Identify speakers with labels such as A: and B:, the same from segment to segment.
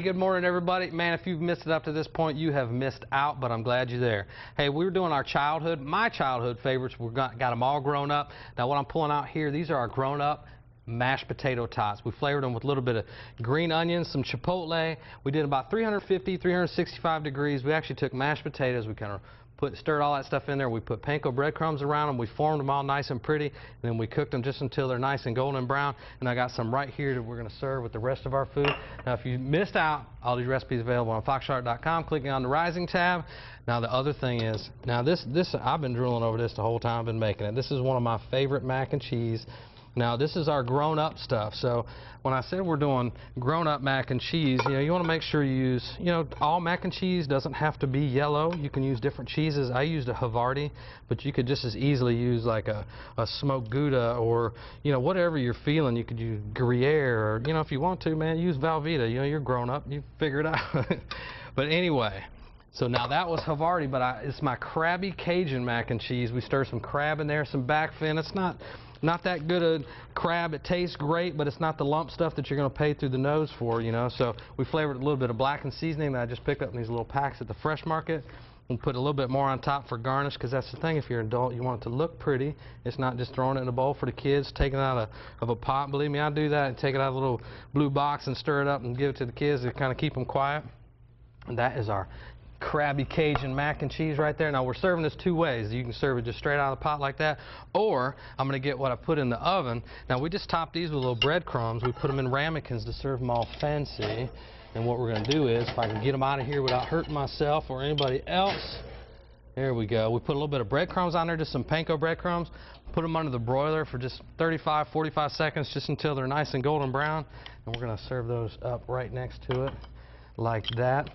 A: Good morning, everybody. Man, if you've missed it up to this point, you have missed out, but I'm glad you're there. Hey, we were doing our my childhood favorites. We've got them all grown up. Now, what I'm pulling out here, these are our grown-up mashed potato tots. We flavored them with a little bit of green onions, some chipotle. We did about 350, 365 degrees. We actually took mashed potatoes. We kind of stirred all that stuff in there. We put panko breadcrumbs around them. We formed them all nice and pretty, and then we cooked them just until they're nice and golden brown. And I got some right here that we're going to serve with the rest of our food. Now, if you missed out, all these recipes available on foxcharlotte.com. Clicking on the Rising tab. Now, the other thing is, now this I've been drooling over this the whole time I've been making it. This is one of my favorite mac and cheese. Now, this is our grown-up stuff. So when I said we're doing grown-up mac and cheese, you want to make sure you use, all mac and cheese doesn't have to be yellow. You can use different cheeses. I used a Havarti, but you could just as easily use like a smoked Gouda or, whatever you're feeling. You could use Gruyere or, if you want to, man, use Velveeta. You're grown-up. You figure it out. But anyway. So now that was Havarti, but it's my Krabby Cajun mac and cheese. We stir some crab in there, some back fin. It's not that good a crab. It tastes great, but it's not the lump stuff that you're going to pay through the nose for, So we flavored a little bit of blackened seasoning that I just picked up in these little packs at the Fresh Market. And put a little bit more on top for garnish, because that's the thing. If you're an adult, you want it to look pretty. It's not just throwing it in a bowl for the kids, taking it out of a pot. Believe me, I do that, and take it out of a little blue box and stir it up and give it to the kids to kind of keep them quiet. And that is our Krabby Cajun mac and cheese right there. Now, we're serving this two ways. You can serve it just straight out of the pot like that, or I'm going to get what I put in the oven. Now, we just topped these with little breadcrumbs. We put them in ramekins to serve them all fancy. And what we're going to do is, if I can get them out of here without hurting myself or anybody else, there we go. We put a little bit of breadcrumbs on there, just some panko breadcrumbs. Put them under the broiler for just 35, 45 seconds, just until they're nice and golden brown. And we're going to serve those up right next to it like that.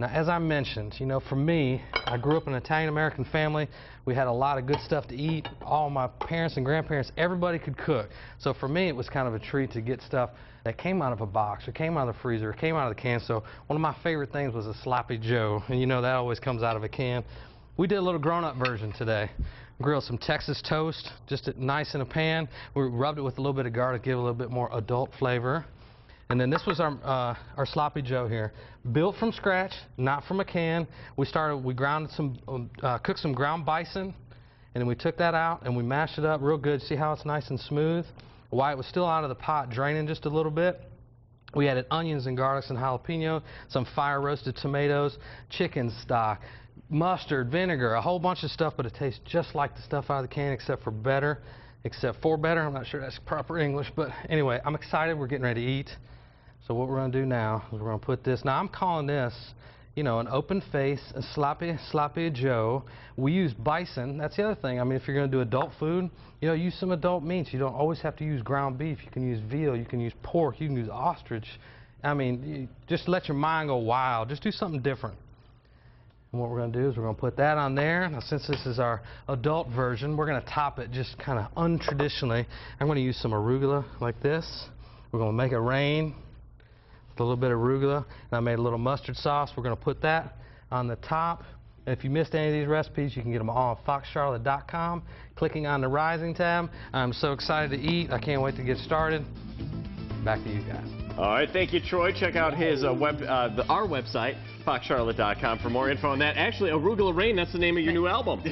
A: Now, as I mentioned, for me, I grew up in an Italian-American family. We had a lot of good stuff to eat. All my parents and grandparents, everybody could cook. So for me, it was kind of a treat to get stuff that came out of a box or came out of the freezer or came out of the can. So one of my favorite things was a Sloppy Joe, and that always comes out of a can. We did a little grown-up version today. Grilled some Texas toast, just nice in a pan. We rubbed it with a little bit of garlic, give it a little bit more adult flavor. And then this was our Sloppy Joe here, built from scratch, not from a can. We ground cooked some ground bison, and then we took that out and we mashed it up real good. See how it's nice and smooth? While it was still out of the pot, draining just a little bit. We added onions and garlics and jalapeno, some fire roasted tomatoes, chicken stock, mustard, vinegar, a whole bunch of stuff, but it tastes just like the stuff out of the can except for better. I'm not sure that's proper English, but anyway, I'm excited. We're getting ready to eat. So what we're going to do now is we're going to put this. Now, I'm calling this, an open face, a sloppy Joe. We use bison. That's the other thing. I mean, if you're going to do adult food, use some adult meats. You don't always have to use ground beef. You can use veal. You can use pork. You can use ostrich. I mean, just let your mind go wild. Just do something different. And what we're going to do is we're going to put that on there. Now, since this is our adult version, we're going to top it just kind of untraditionally. I'm going to use some arugula like this. We're going to make it rain. A little bit of arugula, and I made a little mustard sauce. We're going to put that on the top. And if you missed any of these recipes, you can get them all on foxcharlotte.com, clicking on the Rising tab. I'm so excited to eat. I can't wait to get started. Back to you guys.
B: All right, thank you, Troy. Check out his our website, foxcharlotte.com, for more info on that. Actually, Arugula Rain, that's the name of your new album.